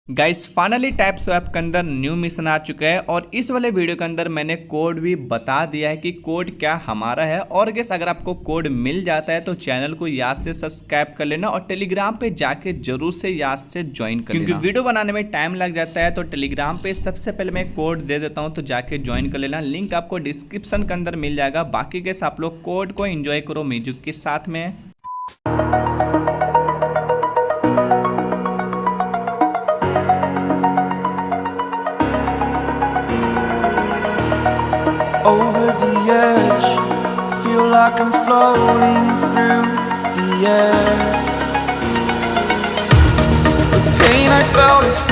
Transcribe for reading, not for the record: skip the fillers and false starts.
Guys finally टैप्सवैप के अंदर new mission आ चुका है और इस वाले वीडियो के अंदर मैंने कोड भी बता दिया है कि कोड क्या हमारा है। और गाइस अगर आपको कोड मिल जाता है तो चैनल को याद से सब्सक्राइब कर लेना और टेलीग्राम पे जाके जरूर से याद से ज्वाइन कर लेना, क्योंकि वीडियो बनाने में टाइम लग जाता है। तो टेलीग्राम पे सबसे पहले मैं कोड दे देता हूँ, तो जाके ज्वाइन कर लेना। लिंक आपको डिस्क्रिप्शन के अंदर मिल जाएगा। बाकी गाइस आप लोग कोड को एंजॉय करो म्यूजिक के साथ में। Over the edge, feel like I'm floating through the air. The pain I felt is